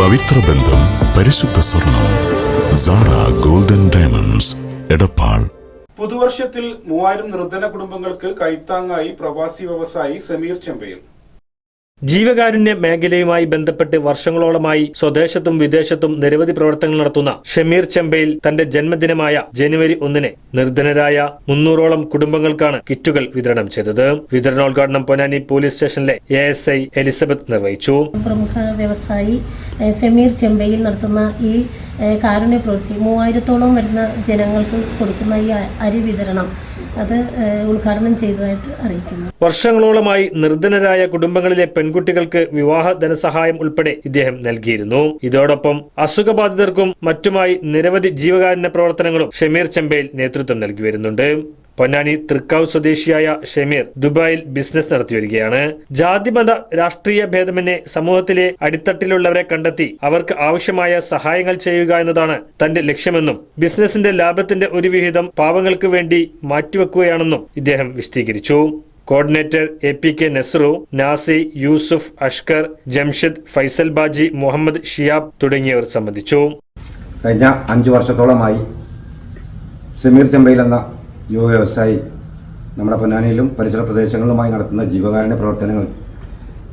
പവിത്ര ബന്ധം, പരിശുദ്ധ സ്വർണം. Sara Golden Diamonds, Edappal. പുതുവർഷത്തിൽ 3000 നിർധന കുടുംബങ്ങൾക്ക് കൈത്താങ്ങായി പ്രവാസി വ്യവസായി സമീർ ചെമ്പയിൽ. ജീവകാരുണ്യ മേഖലയുമായി ബന്ധപ്പെട്ട് വർഷങ്ങളോളമായി സ്വദേശത്തും വിദേശത്തും നിരവധി പ്രവർത്തനങ്ങൾ നടത്തുന്ന ഷമീർ ചെമ്പയിൽ തന്റെ ജന്മദിനമായ ജനുവരി 1 നിർധനരായ 300ഓളം കുടുംബങ്ങൾക്കാണ് കിറ്റുകൾ വിതരണം ചെയ്തത്. വിതരണോദ്ഘാടനം പൊന്നാനി പോലീസ് സ്റ്റേഷനിലെ ASI എലിസബത്ത് നിർവഹിച്ചു. പ്രമുഖ വ്യവസായി സമീർ ചെമ്പയിൽ നടത്തുന്ന ഈ കാരുണ്യ പ്രവൃത്തി 3000ഓളം വരുന്ന ജനങ്ങൾക്ക് കൊടുക്കുന്ന ഈ അരി വിതരണം അത് ഉദ്ഘാടനം ചെയ്തതായിട്ട് അറിയിക്കുന്നു. വർഷങ്ങളോളമായി നിർധനരായ കുടുംബങ്ങളിലെ പെൺകുട്ടികൾക്ക് വിവാഹ ധനസഹായം ഉൾപ്പെടെ ഇദ്ദേഹം നൽകിയിരുന്നു. ഇതോടൊപ്പം അസുഖബാധിതർക്കും മറ്റുമായി നിരവധി ജീവകാരുണ്യ പ്രവർത്തനങ്ങളും ഷമീർ ചെമ്പയിൽ നേതൃത്വം നൽകി വരുന്നുണ്ട്. പൊന്നാനി തൃക്കാവ് സ്വദേശിയായ ഷമീർ ദുബായിൽ ബിസിനസ് നടത്തിവരികയാണ്. ജാതിമത രാഷ്ട്രീയ ഭേദമന്യേ സമൂഹത്തിലെ അടിത്തട്ടിലുള്ളവരെ കണ്ടെത്തി അവർക്ക് ആവശ്യമായ സഹായങ്ങൾ ചെയ്യുക എന്നതാണ് തന്റെ ലക്ഷ്യമെന്നും ബിസിനസിന്റെ ലാഭത്തിന്റെ ഒരു വിഹിതം പാവങ്ങൾക്ക് വേണ്ടി മാറ്റിവെക്കുകയാണെന്നും ഇദ്ദേഹം വിശദീകരിച്ചു. കോർഡിനേറ്റർ APK നസ്രു, നാസി, യൂസുഫ്, അഷ്കർ, ജംഷിദ്, ഫൈസൽ ബാജി, മുഹമ്മദ് ഷിയാബ് തുടങ്ങിയവർ സംബന്ധിച്ചു. കഴിഞ്ഞ 5 വർഷത്തോളമായി സമീർ ചെമ്പയിൽ എന്ന യുവ വ്യവസായി നമ്മുടെ പൊന്നാനിയിലും പരിസര പ്രദേശങ്ങളിലുമായി നടത്തുന്ന ജീവകാരുണ്യ പ്രവർത്തനങ്ങൾ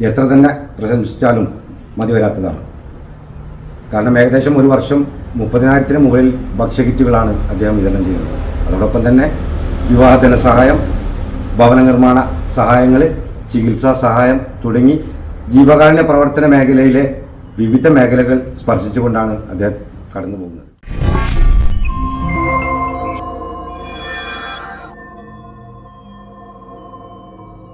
എത്ര തന്നെ പ്രശംസിച്ചാലും മതി വരാത്തതാണ്. കാരണം ഏകദേശം ഒരു വർഷം 30,000-ന് മുകളിൽ ഭക്ഷ്യകിറ്റുകളാണ് അദ്ദേഹം വിതരണം ചെയ്യുന്നത്. അതോടൊപ്പം തന്നെ വിവാഹ ധനസഹായം, ഭവന നിർമ്മാണ സഹായങ്ങൾ, ചികിത്സാ സഹായം തുടങ്ങി ജീവകാരുണ്യ പ്രവർത്തന മേഖലയിലെ വിവിധ മേഖലകൾ സ്പർശിച്ചുകൊണ്ടാണ് അദ്ദേഹം കടന്നു പോകുന്നത്.